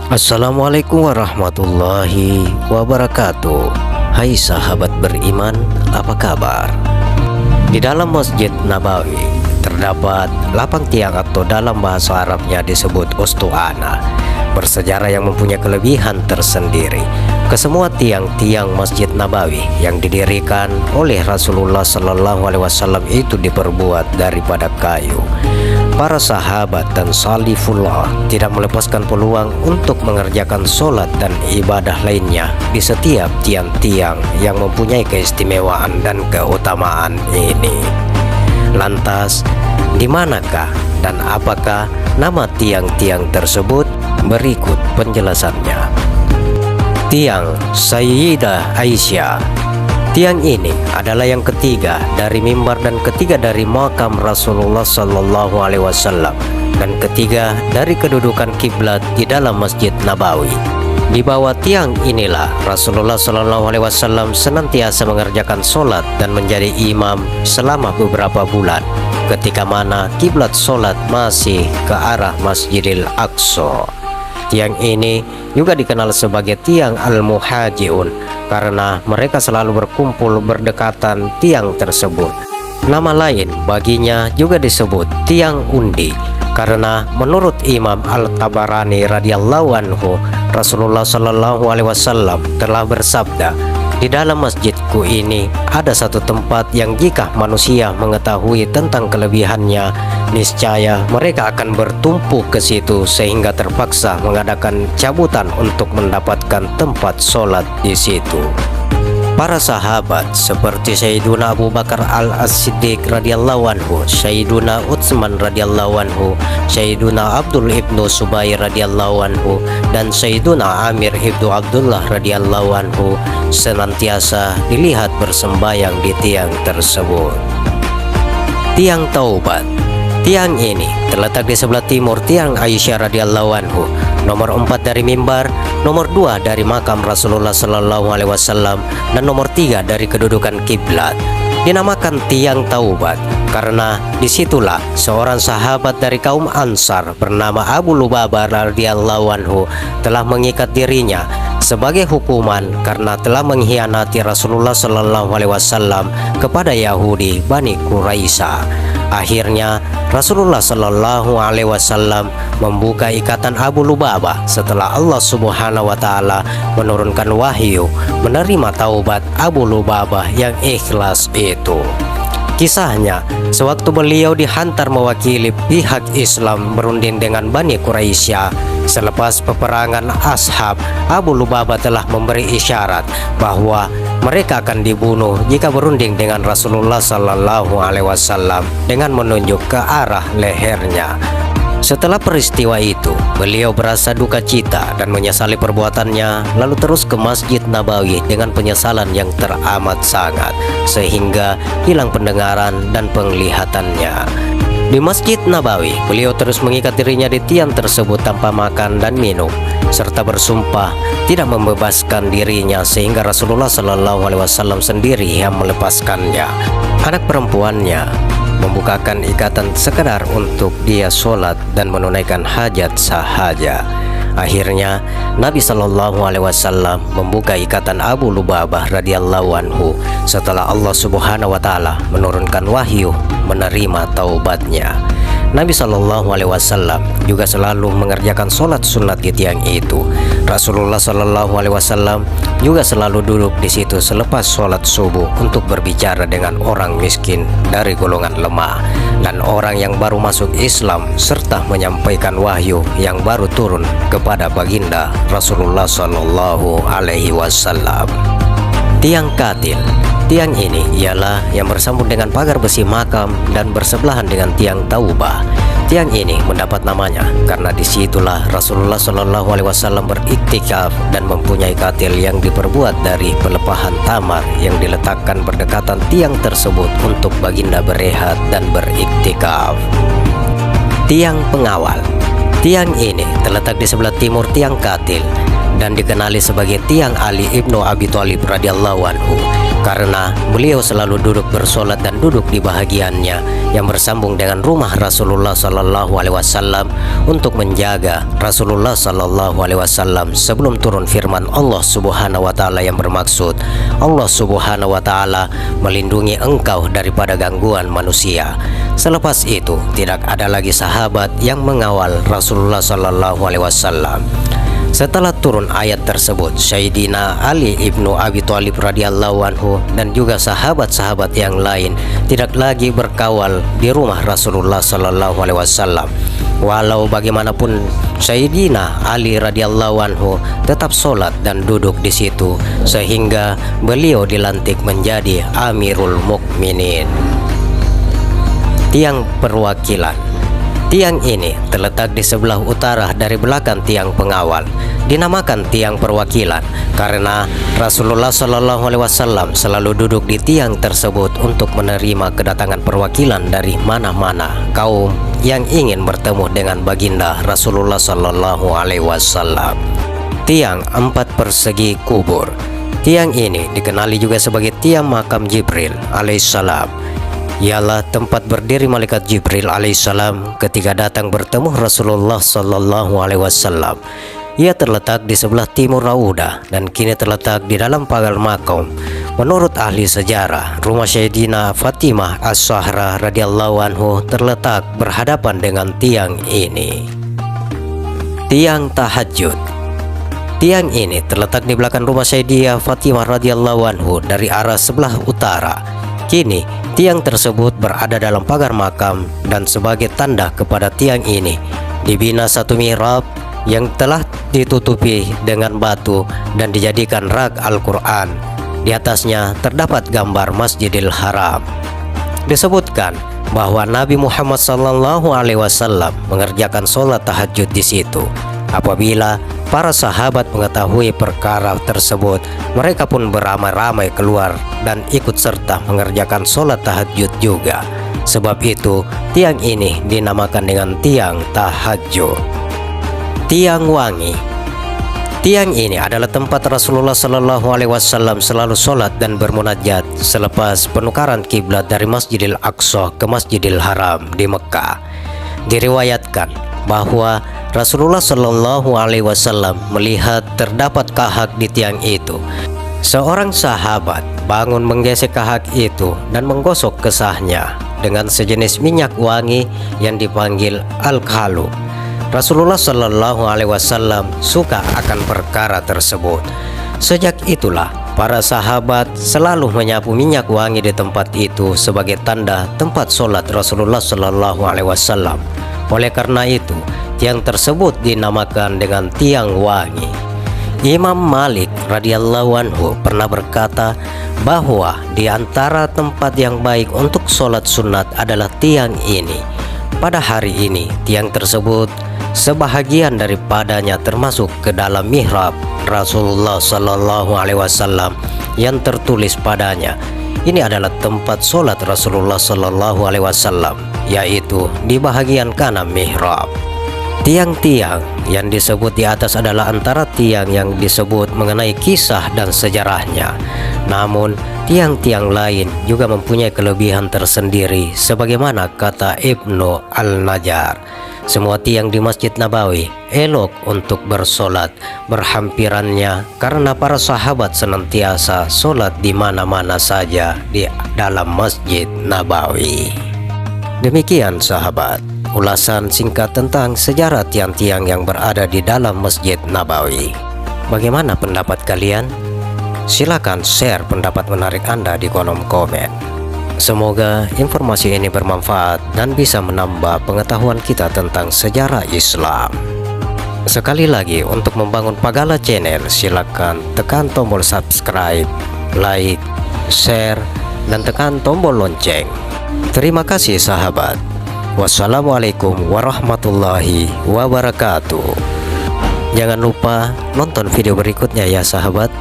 Assalamualaikum warahmatullahi wabarakatuh. Hai sahabat beriman, apa kabar? Di dalam Masjid Nabawi terdapat lapang tiang atau dalam bahasa Arabnya disebut ustuana, bersejarah yang mempunyai kelebihan tersendiri. Kesemua tiang-tiang Masjid Nabawi yang didirikan oleh Rasulullah Sallallahu Alaihi Wasallam itu diperbuat daripada kayu. Para sahabat dan salafullah tidak melepaskan peluang untuk mengerjakan sholat dan ibadah lainnya di setiap tiang-tiang yang mempunyai keistimewaan dan keutamaan ini. Lantas, di manakah dan apakah nama tiang-tiang tersebut? Berikut penjelasannya. Tiang Sayyidah Aisyah. Tiang ini adalah yang ketiga dari mimbar dan ketiga dari makam Rasulullah Sallallahu Alaihi Wasallam dan ketiga dari kedudukan kiblat di dalam Masjid Nabawi. Di bawah tiang inilah Rasulullah Sallallahu Alaihi Wasallam senantiasa mengerjakan sholat dan menjadi imam selama beberapa bulan, ketika mana kiblat sholat masih ke arah Masjidil Aqsa. Tiang ini juga dikenal sebagai tiang Al-Muhajiun karena mereka selalu berkumpul berdekatan tiang tersebut. Nama lain baginya juga disebut tiang undi karena menurut Imam Al-Tabarani radhiyallahu anhu, Rasulullah Shallallahu Alaihi Wasallam telah bersabda, "Di dalam masjidku ini ada satu tempat yang jika manusia mengetahui tentang kelebihannya, niscaya mereka akan bertumpuk ke situ sehingga terpaksa mengadakan cabutan untuk mendapatkan tempat sholat di situ." Para sahabat seperti Sayyiduna Abu Bakar Al-Siddiq radhiyallahu anhu, Sayyiduna Utsman radhiyallahu anhu, Sayyiduna Abdul ibnu Subair radhiyallahu anhu, dan Sayyiduna Amir ibnu Abdullah radhiyallahu anhu senantiasa dilihat bersembayang di tiang tersebut. Tiang Taubat. Tiang ini terletak di sebelah timur tiang Aisyah radhiyallahu anhu, nomor 4 dari mimbar, nomor 2 dari makam Rasulullah Sallallahu Alaihi Wasallam, dan nomor 3 dari kedudukan kiblat. Dinamakan tiang Taubat karena disitulah seorang sahabat dari kaum Ansar bernama Abu Lubabah radhiyallahu anhu telah mengikat dirinya sebagai hukuman karena telah mengkhianati Rasulullah Sallallahu Alaihi Wasallam kepada Yahudi Bani Quraisy. Akhirnya Rasulullah Sallallahu Alaihi Wasallam membuka ikatan Abu Lubabah setelah Allah Subhanahu Wa Taala menurunkan wahyu menerima taubat Abu Lubabah yang ikhlas itu. Kisahnya, sewaktu beliau dihantar mewakili pihak Islam berunding dengan Bani Quraisy, selepas peperangan Ashab, Abu Lubabah telah memberi isyarat bahwa mereka akan dibunuh jika berunding dengan Rasulullah Sallallahu Alaihi Wasallam dengan menunjuk ke arah lehernya. Setelah peristiwa itu, beliau berasa duka cita dan menyesali perbuatannya, lalu terus ke Masjid Nabawi dengan penyesalan yang teramat sangat, sehingga hilang pendengaran dan penglihatannya. Di Masjid Nabawi, beliau terus mengikat dirinya di tiang tersebut tanpa makan dan minum, serta bersumpah tidak membebaskan dirinya sehingga Rasulullah Sallallahu Alaihi Wasallam sendiri yang melepaskannya. Anak perempuannya membukakan ikatan sekedar untuk dia sholat dan menunaikan hajat sahaja. Akhirnya Nabi Sallallahu Alaihi Wasallam membuka ikatan Abu Lubabah radhiyallahu anhu setelah Allah Subhanahu Wa Taala menurunkan wahyu menerima taubatnya. Nabi Sallallahu Alaihi Wasallam juga selalu mengerjakan sholat sunat di tiang itu. Rasulullah Sallallahu Alaihi Wasallam juga selalu duduk di situ selepas sholat subuh untuk berbicara dengan orang miskin dari golongan lemah dan orang yang baru masuk Islam, serta menyampaikan wahyu yang baru turun kepada baginda Rasulullah Sallallahu Alaihi Wasallam. Tiang Katil. Tiang ini ialah yang bersambung dengan pagar besi makam dan bersebelahan dengan tiang Taubah. Tiang ini mendapat namanya karena disitulah Rasulullah Shallallahu Alaihi Wasallam beriktikaf dan mempunyai katil yang diperbuat dari pelepahan tamar yang diletakkan berdekatan tiang tersebut untuk baginda berehat dan beriktikaf. Tiang Pengawal. Tiang ini terletak di sebelah timur tiang katil dan dikenali sebagai tiang Ali ibnu Abi Thalib radhiyallahu anhu karena beliau selalu duduk bersolat dan duduk di bahagiannya yang bersambung dengan rumah Rasulullah Sallallahu Alaihi Wasallam untuk menjaga Rasulullah Sallallahu Alaihi Wasallam sebelum turun firman Allah Subhanahu Wa Taala yang bermaksud Allah Subhanahu Wa Taala melindungi engkau daripada gangguan manusia. Selepas itu tidak ada lagi sahabat yang mengawal Rasulullah Sallallahu Alaihi Wasallam. Setelah turun ayat tersebut, Sayyidina Ali ibnu Abi Thalib radhiyallahu anhu dan juga sahabat-sahabat yang lain tidak lagi berkawal di rumah Rasulullah sallallahu alaihi wasallam. Walau bagaimanapun Sayyidina Ali radhiyallahu anhu tetap sholat dan duduk di situ sehingga beliau dilantik menjadi Amirul Mukminin. Tiang perwakilan. Tiang ini terletak di sebelah utara dari belakang tiang pengawal. Dinamakan tiang perwakilan karena Rasulullah Shallallahu Alaihi Wasallam selalu duduk di tiang tersebut untuk menerima kedatangan perwakilan dari mana-mana kaum yang ingin bertemu dengan baginda Rasulullah Shallallahu Alaihi Wasallam. Tiang 4 persegi kubur. Tiang ini dikenali juga sebagai tiang makam Jibril alaihissalam. Ialah tempat berdiri malaikat Jibril alaihissalam ketika datang bertemu Rasulullah sallallahu alaihi wasallam. Ia terletak di sebelah timur Raudah dan kini terletak di dalam pagar makam. Menurut ahli sejarah, rumah Sayyidina Fatimah As-Zahra radhiyallahu anhu terletak berhadapan dengan tiang ini. Tiang tahajud. Tiang ini terletak di belakang rumah Sayyidina Fatimah radhiyallahu anhu dari arah sebelah utara. Kini, tiang tersebut berada dalam pagar makam dan sebagai tanda kepada tiang ini dibina satu mihrab yang telah ditutupi dengan batu dan dijadikan rak Al-Quran. Di atasnya terdapat gambar Masjidil Haram. Disebutkan bahwa Nabi Muhammad SAW mengerjakan sholat tahajud di situ. Apabila para sahabat mengetahui perkara tersebut, mereka pun beramai-ramai keluar dan ikut serta mengerjakan sholat tahajud juga. Sebab itu, tiang ini dinamakan dengan tiang tahajud. Tiang wangi. Tiang ini adalah tempat Rasulullah Shallallahu Alaihi Wasallam selalu sholat dan bermunajat selepas penukaran kiblat dari Masjidil Aqsa ke Masjidil Haram di Mekah. Diriwayatkan bahwa Rasulullah Shallallahu Alaihi Wasallam melihat terdapat kahak di tiang itu. Seorang sahabat bangun menggesek kahak itu dan menggosok kesahnya dengan sejenis minyak wangi yang dipanggil al-khalu. Rasulullah Shallallahu Alaihi Wasallam suka akan perkara tersebut. Sejak itulah para sahabat selalu menyapu minyak wangi di tempat itu sebagai tanda tempat sholat Rasulullah Shallallahu Alaihi Wasallam. Oleh karena itu, tiang tersebut dinamakan dengan tiang wangi. Imam Malik radhiyallahu anhu pernah berkata bahwa di antara tempat yang baik untuk sholat sunat adalah tiang ini. Pada hari ini, tiang tersebut sebahagian daripadanya termasuk ke dalam mihrab Rasulullah Sallallahu Alaihi Wasallam yang tertulis padanya, ini adalah tempat sholat Rasulullah Sallallahu Alaihi Wasallam, yaitu di bahagian kanan mihrab. Tiang-tiang yang disebut di atas adalah antara tiang yang disebut mengenai kisah dan sejarahnya. Namun, tiang-tiang lain juga mempunyai kelebihan tersendiri sebagaimana kata Ibnu Al-Najjar. Semua tiang di Masjid Nabawi elok untuk bersolat berhampirannya karena para sahabat senantiasa solat di mana-mana saja di dalam Masjid Nabawi. Demikian sahabat, ulasan singkat tentang sejarah tiang-tiang yang berada di dalam Masjid Nabawi. Bagaimana pendapat kalian? Silakan share pendapat menarik Anda di kolom komen. Semoga informasi ini bermanfaat dan bisa menambah pengetahuan kita tentang sejarah Islam. Sekali lagi, untuk membangun Pagala Channel, silakan tekan tombol subscribe, like, share, dan tekan tombol lonceng. Terima kasih sahabat. Wassalamualaikum warahmatullahi wabarakatuh. Jangan lupa nonton video berikutnya ya sahabat.